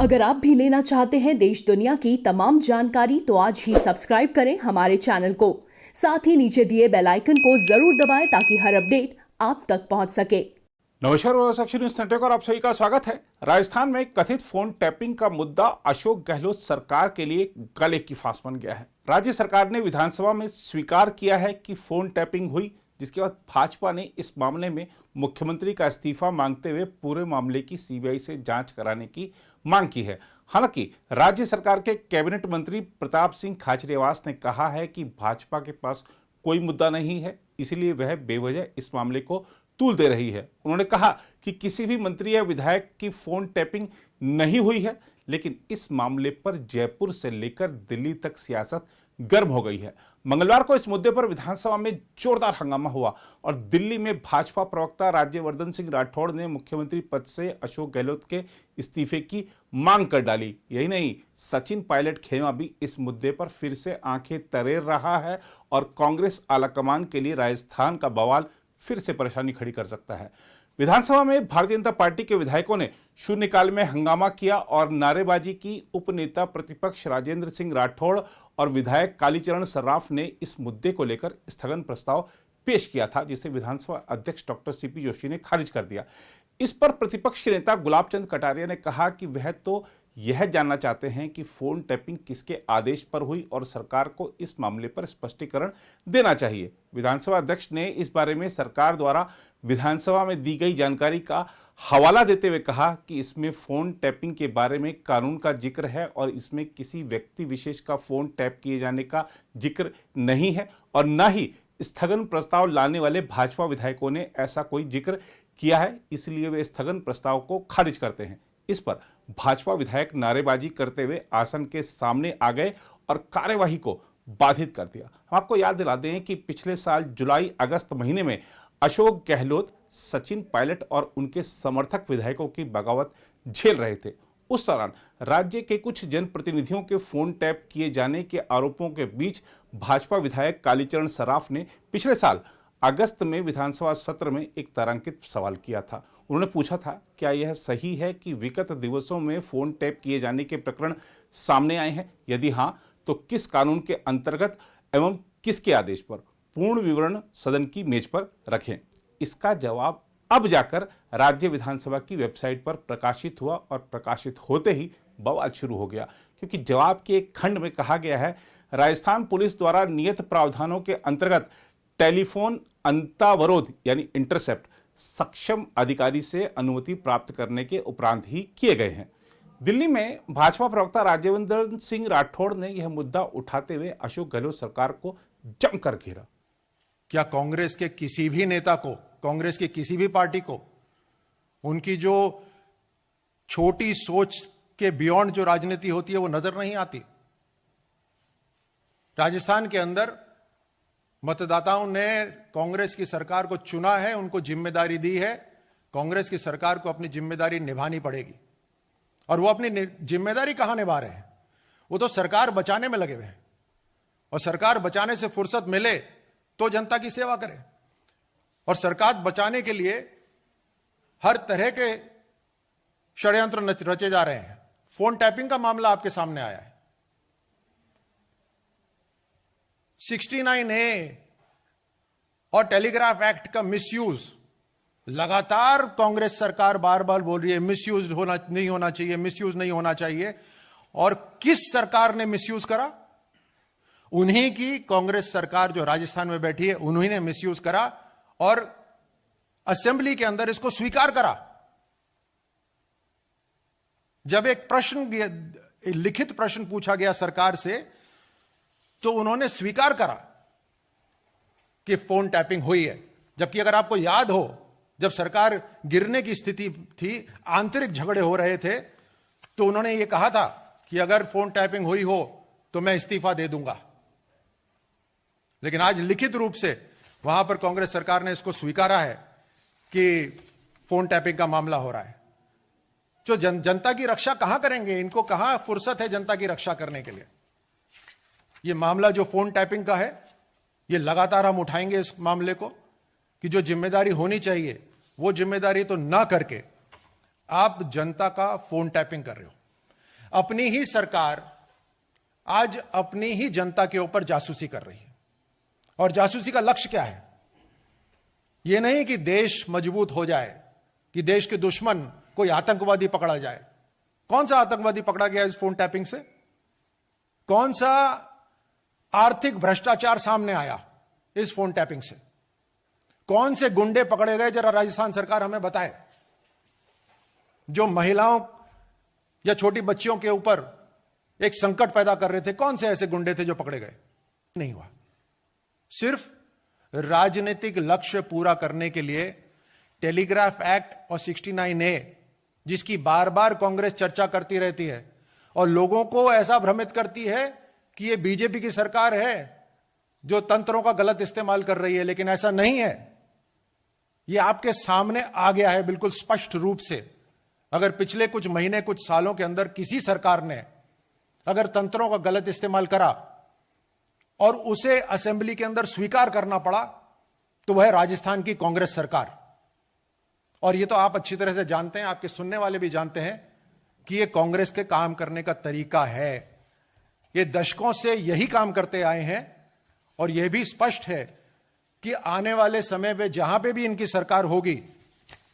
अगर आप भी लेना चाहते हैं देश दुनिया की तमाम जानकारी तो आज ही सब्सक्राइब करें हमारे चैनल को। साथ ही नीचे दिए बेल आइकन को जरूर दबाएं ताकि हर अपडेट आप तक पहुंच सके। नमस्कार, न्यूज़ नेटवर्क और आप सभी का स्वागत है। राजस्थान में कथित फोन टैपिंग का मुद्दा अशोक गहलोत सरकार के लिए गले की फांस बन गया है। राज्य सरकार ने विधानसभा में स्वीकार किया है कि फोन टैपिंग हुई, जिसके बाद भाजपा ने इस मामले में मुख्यमंत्री का इस्तीफा मांगते हुए पूरे मामले की सीबीआई से जांच कराने की मांग की है। हालांकि राज्य सरकार के कैबिनेट मंत्री प्रताप सिंह खाचरियावास ने कहा है कि भाजपा के पास कोई मुद्दा नहीं है, इसलिए वह बेवजह इस मामले को तूल दे रही है। उन्होंने कहा कि किसी भी मंत्री या विधायक की फोन टैपिंग नहीं हुई है, लेकिन इस मामले पर जयपुर से लेकर दिल्ली तक सियासत गर्म हो गई है। मंगलवार को इस मुद्दे पर विधानसभा में जोरदार हंगामा हुआ और दिल्ली में भाजपा प्रवक्ता राज्यवर्धन सिंह राठौड़ ने मुख्यमंत्री पद से अशोक गहलोत के इस्तीफे की मांग कर डाली। यही नहीं, सचिन पायलट खेमा भी इस मुद्दे पर फिर से आंखें तरेर रहा है और कांग्रेस आलाकमान के लिए राजस्थान का बवाल फिर से परेशानी खड़ी कर सकता है। विधानसभा में भारतीय जनता पार्टी के विधायकों ने शून्यकाल में हंगामा किया और नारेबाजी की। उपनेता प्रतिपक्ष राजेंद्र सिंह राठौड़ और विधायक कालीचरण सर्राफ ने इस मुद्दे को लेकर स्थगन प्रस्ताव पेश किया था, जिसे विधानसभा अध्यक्ष डॉक्टर सीपी जोशी ने खारिज कर दिया। इस पर प्रतिपक्ष के नेता गुलाब चंद कटारिया ने कहा कि वह तो यह जानना चाहते हैं कि फोन टैपिंग किसके आदेश पर हुई और सरकार को इस मामले पर स्पष्टीकरण देना चाहिए। विधानसभा अध्यक्ष ने इस बारे में सरकार द्वारा विधानसभा में दी गई जानकारी का हवाला देते हुए कहा कि इसमें फोन टैपिंग के बारे में कानून का जिक्र है और इसमें किसी व्यक्ति विशेष का फोन टैप किए जाने का जिक्र नहीं है और न ही स्थगन प्रस्ताव लाने वाले भाजपा विधायकों ने ऐसा कोई जिक्र किया है, इसलिए वे स्थगन प्रस्ताव को खारिज करते हैं। इस पर भाजपा विधायक नारेबाजी करते हुए आसन के सामने आ गए और कार्यवाही को बाधित कर दिया। हम आपको याद दिला दें कि पिछले साल जुलाई अगस्त महीने में अशोक गहलोत सचिन पायलट और उनके समर्थक विधायकों की बगावत झेल रहे थे। उस दौरान राज्य के कुछ जनप्रतिनिधियों के फोन टैप किए जाने के आरोपों के बीच भाजपा विधायक कालीचरण सर्राफ ने पिछले साल अगस्त में विधानसभा सत्र में एक तारांकित सवाल किया था। उन्होंने पूछा था, क्या यह सही है कि विगत दिवसों में फोन टैप किए जाने के प्रकरण सामने आए हैं? यदि हाँ, तो किस कानून के अंतर्गत एवं किसके आदेश पर? पूर्ण विवरण सदन की मेज पर रखें। इसका जवाब अब जाकर राज्य विधानसभा की वेबसाइट पर प्रकाशित हुआ और प्रकाशित होते ही बवाल शुरू हो गया, क्योंकि जवाब के एक खंड में कहा गया है, राजस्थान पुलिस द्वारा नियत प्रावधानों के अंतर्गत टेलीफोन अंतावरोध यानी इंटरसेप्ट सक्षम अधिकारी से अनुमति प्राप्त करने के उपरांत ही किए गए हैं। दिल्ली में भाजपा प्रवक्ता राज्यवर्धन सिंह राठौड़ ने यह मुद्दा उठाते हुए अशोक गहलोत सरकार को जमकर घेरा। क्या कांग्रेस के किसी भी नेता को, कांग्रेस की किसी भी पार्टी को उनकी जो छोटी सोच के बियॉन्ड जो राजनीति होती है वो नजर नहीं आती? राजस्थान के अंदर मतदाताओं ने कांग्रेस की सरकार को चुना है, उनको जिम्मेदारी दी है। कांग्रेस की सरकार को अपनी जिम्मेदारी निभानी पड़ेगी और वो अपनी जिम्मेदारी कहां निभा रहे हैं? वो तो सरकार बचाने में लगे हुए हैं और सरकार बचाने से फुर्सत मिले तो जनता की सेवा करें। और सरकार बचाने के लिए हर तरह के षड्यंत्र रचे जा रहे हैं। फोन टैपिंग का मामला आपके सामने आया है। 69A और टेलीग्राफ एक्ट का मिसयूज लगातार कांग्रेस सरकार बार बार बोल रही है, मिसयूज नहीं होना चाहिए, मिसयूज नहीं होना चाहिए। और किस सरकार ने मिसयूज करा? उन्हीं की कांग्रेस सरकार जो राजस्थान में बैठी है, उन्हीं ने मिसयूज करा और असेंबली के अंदर इसको स्वीकार करा। जब एक लिखित प्रश्न पूछा गया सरकार से, तो उन्होंने स्वीकार करा कि फोन टैपिंग हुई है। जबकि अगर आपको याद हो, जब सरकार गिरने की स्थिति थी, आंतरिक झगड़े हो रहे थे, तो उन्होंने यह कहा था कि अगर फोन टैपिंग हुई हो तो मैं इस्तीफा दे दूंगा। लेकिन आज लिखित रूप से वहां पर कांग्रेस सरकार ने इसको स्वीकारा है कि फोन टैपिंग का मामला हो रहा है। जो जनता की रक्षा कहां करेंगे? इनको कहां फुर्सत है जनता की रक्षा करने के लिए? ये मामला जो फोन टैपिंग का है, ये लगातार हम उठाएंगे इस मामले को, कि जो जिम्मेदारी होनी चाहिए वो जिम्मेदारी तो ना करके आप जनता का फोन टैपिंग कर रहे हो। अपनी ही सरकार आज अपनी ही जनता के ऊपर जासूसी कर रही है। और जासूसी का लक्ष्य क्या है? यह नहीं कि देश मजबूत हो जाए, कि देश के दुश्मन कोई आतंकवादी पकड़ा जाए। कौन सा आतंकवादी पकड़ा गया इस फोन टैपिंग से? कौन सा आर्थिक भ्रष्टाचार सामने आया इस फोन टैपिंग से? कौन से गुंडे पकड़े गए? जरा राजस्थान सरकार हमें बताए। जो महिलाओं या छोटी बच्चियों के ऊपर एक संकट पैदा कर रहे थे, कौन से ऐसे गुंडे थे जो पकड़े गए? नहीं हुआ। सिर्फ राजनीतिक लक्ष्य पूरा करने के लिए टेलीग्राफ एक्ट और 69A, जिसकी बार बार कांग्रेस चर्चा करती रहती है और लोगों को ऐसा भ्रमित करती है कि यह बीजेपी की सरकार है जो तंत्रों का गलत इस्तेमाल कर रही है, लेकिन ऐसा नहीं है। यह आपके सामने आ गया है बिल्कुल स्पष्ट रूप से। अगर पिछले कुछ महीने, कुछ सालों के अंदर किसी सरकार ने अगर तंत्रों का गलत इस्तेमाल करा और उसे असेंबली के अंदर स्वीकार करना पड़ा, तो वह राजस्थान की कांग्रेस सरकार। और यह तो आप अच्छी तरह से जानते हैं, आपके सुनने वाले भी जानते हैं कि यह कांग्रेस के काम करने का तरीका है। ये दशकों से यही काम करते आए हैं और यह भी स्पष्ट है कि आने वाले समय में जहां पे भी इनकी सरकार होगी,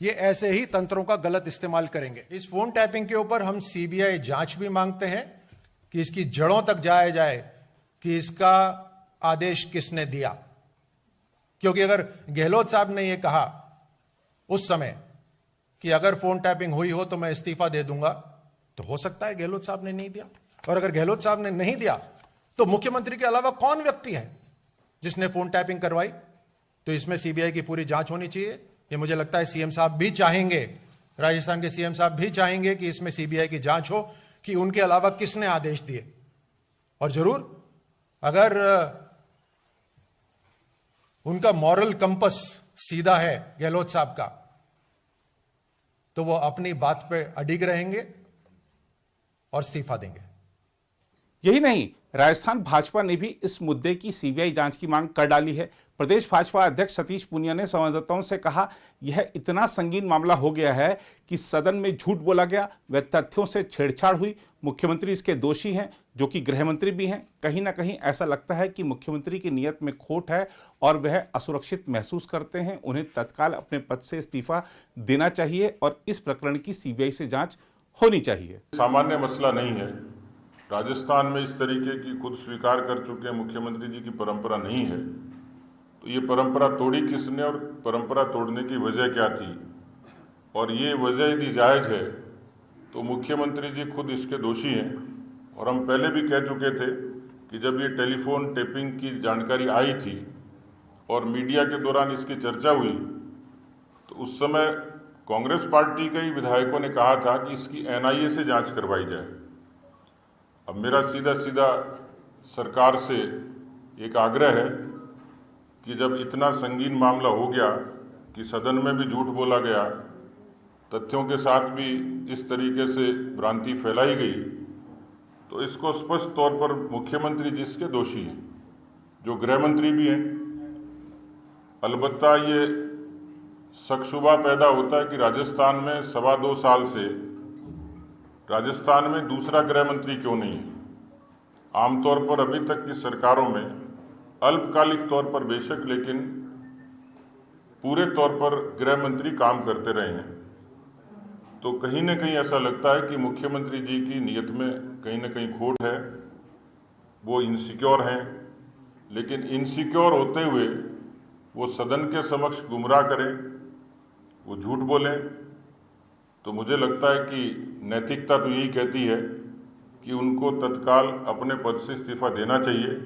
ये ऐसे ही तंत्रों का गलत इस्तेमाल करेंगे। इस फोन टैपिंग के ऊपर हम सीबीआई जांच भी मांगते हैं कि इसकी जड़ों तक जाया जाए कि इसका आदेश किसने दिया। क्योंकि अगर गहलोत साहब ने यह कहा उस समय कि अगर फोन टैपिंग हुई हो तो मैं इस्तीफा दे दूंगा, तो हो सकता है गहलोत साहब ने नहीं दिया। और अगर गहलोत साहब ने नहीं दिया तो मुख्यमंत्री के अलावा कौन व्यक्ति है जिसने फोन टैपिंग करवाई? तो इसमें सीबीआई की पूरी जांच होनी चाहिए। ये मुझे लगता है सीएम साहब भी चाहेंगे, राजस्थान के सीएम साहब भी चाहेंगे कि इसमें सीबीआई की जांच हो कि उनके अलावा किसने आदेश दिए। और जरूर अगर उनका मॉरल कंपस सीधा है गहलोत साहब का, तो वो अपनी बात पे अडिग रहेंगे और इस्तीफा देंगे। यही नहीं, राजस्थान भाजपा ने भी इस मुद्दे की सीबीआई जांच की मांग कर डाली है। प्रदेश भाजपा अध्यक्ष सतीश पूनिया ने संवाददाताओं से कहा, यह इतना संगीन मामला हो गया है कि सदन में झूठ बोला गया, व तथ्यों से छेड़छाड़ हुई। मुख्यमंत्री इसके दोषी हैं, जो कि गृह मंत्री भी हैं। कहीं ना कहीं ऐसा लगता है कि मुख्यमंत्री की नीयत में खोट है और वह असुरक्षित महसूस करते हैं। उन्हें तत्काल अपने पद से इस्तीफा देना चाहिए और इस प्रकरण की सीबीआई से जांच होनी चाहिए। सामान्य मसला नहीं है। राजस्थान में इस तरीके की खुद स्वीकार कर चुके मुख्यमंत्री जी की परंपरा नहीं है। तो ये परंपरा तोड़ी किसने और परंपरा तोड़ने की वजह क्या थी? और ये वजह यदि जायज है तो मुख्यमंत्री जी खुद इसके दोषी हैं। और हम पहले भी कह चुके थे कि जब ये टेलीफोन टेपिंग की जानकारी आई थी और मीडिया के दौरान इसकी चर्चा हुई, तो उस समय कांग्रेस पार्टी के ही विधायकों ने कहा था कि इसकी एनआईए से जांच करवाई जाए। अब मेरा सीधा सीधा सरकार से एक आग्रह है कि जब इतना संगीन मामला हो गया कि सदन में भी झूठ बोला गया, तथ्यों के साथ भी इस तरीके से भ्रांति फैलाई गई, तो इसको स्पष्ट तौर पर मुख्यमंत्री जी इसके दोषी हैं, जो गृह मंत्री भी हैं। अलबत्ता ये शक शुबा पैदा होता है कि राजस्थान में 2.25 साल से राजस्थान में दूसरा गृह मंत्री क्यों नहीं है। आमतौर पर अभी तक की सरकारों में अल्पकालिक तौर पर बेशक, लेकिन पूरे तौर पर गृह मंत्री काम करते रहे हैं। तो कहीं न कहीं ऐसा लगता है कि मुख्यमंत्री जी की नीयत में कहीं न कहीं खोट है। वो इनसिक्योर हैं, लेकिन इनसिक्योर होते हुए वो सदन के समक्ष गुमराह करें, वो झूठ बोलें, तो मुझे लगता है कि नैतिकता तो यही कहती है कि उनको तत्काल अपने पद से इस्तीफा देना चाहिए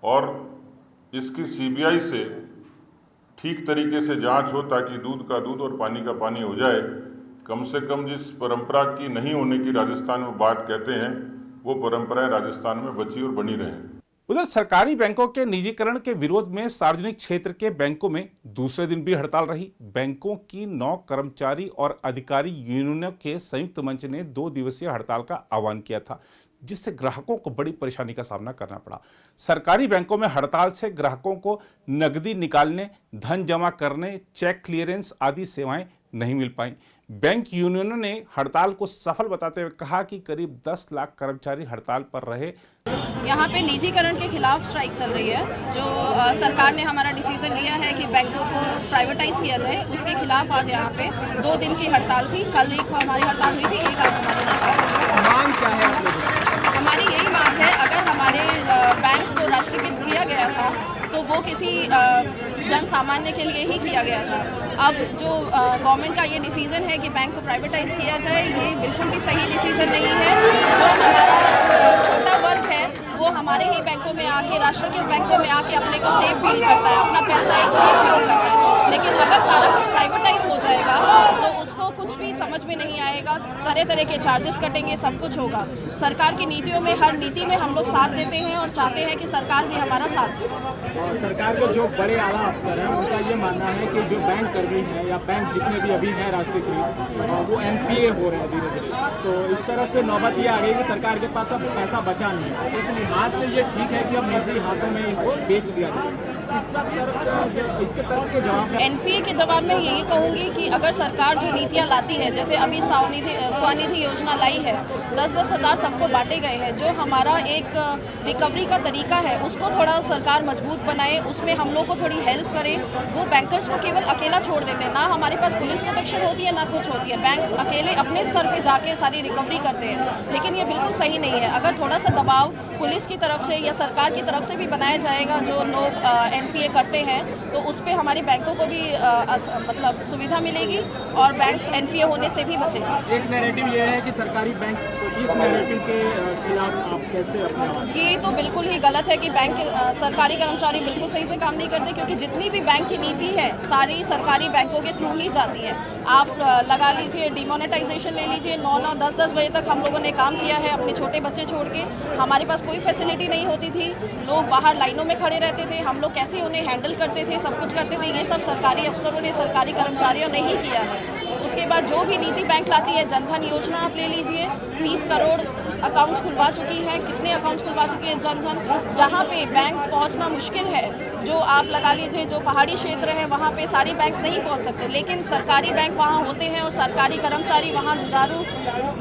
और इसकी सीबीआई से ठीक तरीके से जांच हो, ताकि दूध का दूध और पानी का पानी हो जाए। कम से कम जिस परंपरा की नहीं होने की राजस्थान में बात कहते हैं, वो परंपराएं राजस्थान में बची और बनी रहें। उधर सरकारी बैंकों के निजीकरण के विरोध में सार्वजनिक क्षेत्र के बैंकों में दूसरे दिन भी हड़ताल रही। बैंकों की 9 कर्मचारी और अधिकारी यूनियनों के संयुक्त मंच ने 2 दिवसीय हड़ताल का आह्वान किया था, जिससे ग्राहकों को बड़ी परेशानी का सामना करना पड़ा। सरकारी बैंकों में हड़ताल से ग्राहकों को नकदी निकालने, धन जमा करने, चेक क्लियरेंस आदि सेवाएं नहीं मिल पाई। बैंक यूनियनों ने हड़ताल को सफल बताते हुए कहा कि करीब 10 लाख कर्मचारी हड़ताल पर रहे। यहाँ पे निजीकरण के खिलाफ स्ट्राइक चल रही है। जो सरकार ने हमारा डिसीजन लिया है कि बैंकों को प्राइवेटाइज किया जाए, उसके खिलाफ आज यहाँ पे 2 दिन की हड़ताल थी। कल एक हमारी हड़ताल हुई थी, एक आज हमारी हड़ताल। मांग क्या है आप लोगों की? हमारी यही मांग है, अगर हमारे बैंक्स को राष्ट्रीयकृत किया गया था तो वो किसी जन सामान्य के लिए ही किया गया था। अब जो गवर्नमेंट का ये डिसीजन है कि बैंक को प्राइवेटाइज किया जाए, ये बिल्कुल भी सही डिसीजन नहीं है। जो हमारा छोटा वर्ग है वो हमारे ही बैंकों में आके, राष्ट्रीयकृत बैंकों में आके अपने को सेफ फील करता है, अपना पैसा एक सेफ फील करता है। लेकिन अगर सारा कुछ प्राइवेटाइज हो जाएगा तो उसको कुछ भी समझ में नहीं आएगा, तरह तरह के चार्जेस कटेंगे, सब कुछ होगा। सरकार की नीतियों में, हर नीति में हम लोग साथ देते हैं और चाहते हैं कि सरकार भी हमारा साथ दे। सरकार के जो बड़े आला अफसर हैं उनका ये मानना है कि जो बैंक कर्मी हैं या बैंक जितने भी अभी हैं राष्ट्रीयकृत, वो NPA हो रहे हैं धीरे धीरे। तो इस तरह से नौबत ये आ गई कि सरकार के पास अब पैसा बचा नहीं है। तो इस लिहाज से ये ठीक है कि अब निजी हाथों में इनको बेच दिया जाए। इसके तरफ के जवाब में NPA के जवाब में यही कहूँगी कि अगर सरकार जो नीतियाँ लाती है, जैसे अभी स्वनिधि योजना लाई है, 10-10 हज़ार सबको बांटे गए हैं, जो हमारा एक रिकवरी का तरीका है उसको थोड़ा सरकार मजबूत बनाए, उसमें हम लोग को थोड़ी हेल्प करे। वो बैंकर्स को केवल अकेला छोड़ देते हैं, ना हमारे पास पुलिस प्रोटेक्शन होती है ना कुछ होती है। बैंक्स अकेले अपने स्तर पे जाके सारी रिकवरी करते हैं, लेकिन ये बिल्कुल सही नहीं है। अगर थोड़ा सा दबाव पुलिस की तरफ से या सरकार की तरफ से भी बनाया जाएगा, जो लोग NPA करते हैं, तो उस पर हमारे बैंकों को भी मतलब सुविधा मिलेगी और बैंक्स NPA होने से भी बचेंगे। एक नैरेटिव ये है कि सरकारी बैंक, तो इस नैरेटिव के खिलाफ आप कैसे अपने आवाज़? ये तो बिल्कुल ही गलत है कि बैंक सरकारी कर्मचारी बिल्कुल सही से काम नहीं करते, क्योंकि जितनी भी बैंक की नीति है सारी सरकारी बैंकों के थ्रू ही जाती है। आप लगा लीजिए, डिमोनेटाइजेशन ले लीजिए, 9-9, 10-10 बजे तक हम लोगों ने काम किया है अपने छोटे बच्चे छोड़ के। हमारे पास कोई फैसिलिटी नहीं होती थी, लोग बाहर लाइनों में खड़े रहते थे, हम लोग कैसे उन्हें हैंडल करते थे, सब कुछ करते थे। ये सब सरकारी अफसरों ने, सरकारी कर्मचारियों ने ही किया है। उसके बाद जो भी नीति बैंक लाती है, जनधन योजना आप ले लीजिए, 30 करोड़ अकाउंट्स खुलवा चुकी है। कितने अकाउंट्स खुलवा चुकी है जनधन? जहाँ पे बैंक्स पहुँचना मुश्किल है, जो आप लगा लीजिए जो पहाड़ी क्षेत्र है वहाँ पे सारी बैंक्स नहीं पहुँच सकते, लेकिन सरकारी बैंक वहाँ होते हैं और सरकारी कर्मचारी वहाँ जुझारू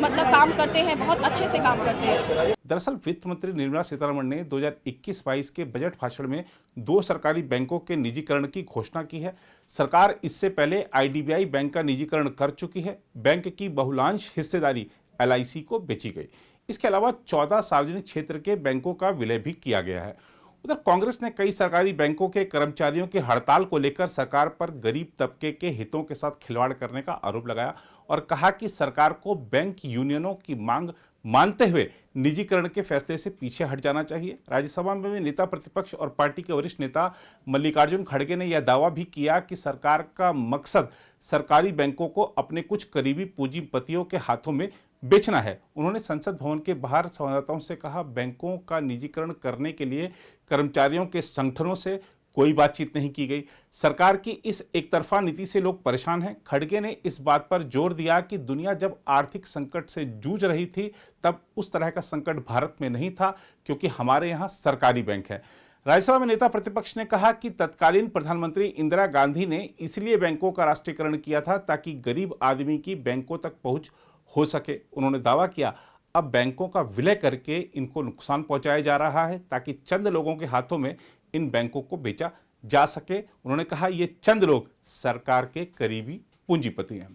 मतलब काम करते हैं, बहुत अच्छे से काम करते हैं। दरअसल वित्त मंत्री निर्मला सीतारमण ने 2021-22 के बजट भाषण में 2 सरकारी बैंकों के निजीकरण की घोषणा की है। सरकार इससे पहले IDBI बैंक का निजीकरण कर चुकी है। बैंक की बहुलांश हिस्सेदारी LIC को बेची गई। इसके अलावा 14 सार्वजनिक क्षेत्र के बैंकों का विलय भी किया गया है। उधर कांग्रेस ने कई सरकारी बैंकों के कर्मचारियों की हड़ताल को लेकर सरकार पर गरीब तबके के हितों के साथ खिलवाड़ करने का आरोप लगाया और कहा कि सरकार को बैंक यूनियनों की मांग मानते हुए निजीकरण के फैसले से पीछे हट जाना चाहिए। राज्यसभा में नेता प्रतिपक्ष और पार्टी के वरिष्ठ नेता मल्लिकार्जुन खड़गे ने यह दावा भी किया कि सरकार का मकसद सरकारी बैंकों को अपने कुछ करीबी पूंजीपतियों के हाथों में बेचना है। उन्होंने संसद भवन के बाहर संवाददाताओं से कहा, बैंकों का निजीकरण करने के लिए कर्मचारियों के संगठनों से कोई बातचीत नहीं की गई। सरकार की इस एकतरफा नीति से लोग परेशान हैं। खड़गे ने इस बात पर जोर दिया कि दुनिया जब आर्थिक संकट से जूझ रही थी तब उस तरह का संकट भारत में नहीं था, क्योंकि हमारे यहाँ सरकारी बैंक है। राज्यसभा में नेता प्रतिपक्ष ने कहा कि तत्कालीन प्रधानमंत्री इंदिरा गांधी ने इसलिए बैंकों का राष्ट्रीयकरण किया था ताकि गरीब आदमी की बैंकों तक पहुंच हो सके। उन्होंने दावा किया, अब बैंकों का विलय करके इनको नुकसान पहुंचाया जा रहा है ताकि चंद लोगों के हाथों में इन बैंकों को बेचा जा सके। उन्होंने कहा, ये चंद लोग सरकार के करीबी पूंजीपति हैं।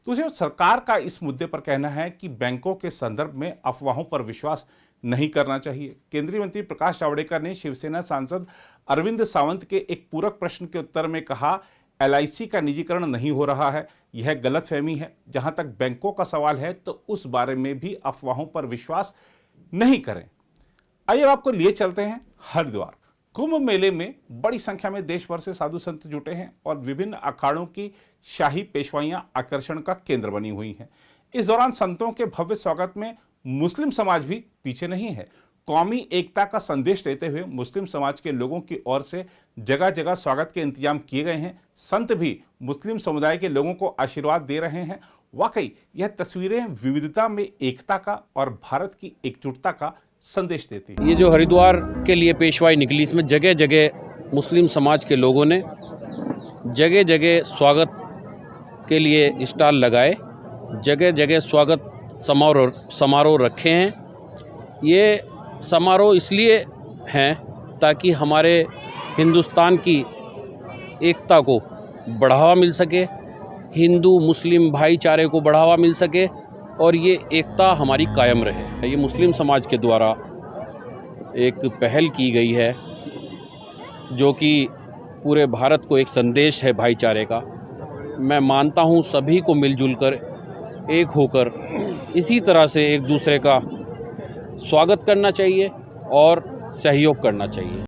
दूसरी ओर सरकार का इस मुद्दे पर कहना है कि बैंकों के संदर्भ में अफवाहों पर विश्वास नहीं करना चाहिए। केंद्रीय मंत्री प्रकाश जावड़ेकर ने शिवसेना सांसद अरविंद सावंत के एक पूरक प्रश्न के उत्तर में कहा, LIC का निजीकरण नहीं हो रहा है, यह गलतफहमी है। जहां तक बैंकों का सवाल है तो उस बारे में भी अफवाहों पर विश्वास नहीं करें। आइए आपको लिए चलते हैं हरिद्वार। कुंभ मेले में बड़ी संख्या में देश भर से साधु संत जुटे हैं और विभिन्न अखाड़ों की शाही पेशवाइयां आकर्षण का केंद्र बनी हुई हैं। इस दौरान संतों के भव्य स्वागत में मुस्लिम समाज भी पीछे नहीं है। कौमी एकता का संदेश देते हुए मुस्लिम समाज के लोगों की ओर से जगह जगह स्वागत के इंतजाम किए गए हैं। संत भी मुस्लिम समुदाय के लोगों को आशीर्वाद दे रहे हैं। वाकई यह तस्वीरें विविधता में एकता का और भारत की एकजुटता का संदेश देती है। ये जो हरिद्वार के लिए पेशवाई निकली, इसमें जगह जगह मुस्लिम समाज के लोगों ने जगह जगह स्वागत के लिए स्टॉल लगाए जगह जगह स्वागत समारोह रखे हैं। ये समारोह इसलिए हैं ताकि हमारे हिंदुस्तान की एकता को बढ़ावा मिल सके, हिंदू मुस्लिम भाईचारे को बढ़ावा मिल सके और ये एकता हमारी कायम रहे। ये मुस्लिम समाज के द्वारा एक पहल की गई है जो कि पूरे भारत को एक संदेश है भाईचारे का। मैं मानता हूँ सभी को मिलजुल कर एक होकर इसी तरह से एक दूसरे का स्वागत करना चाहिए और सहयोग करना चाहिए।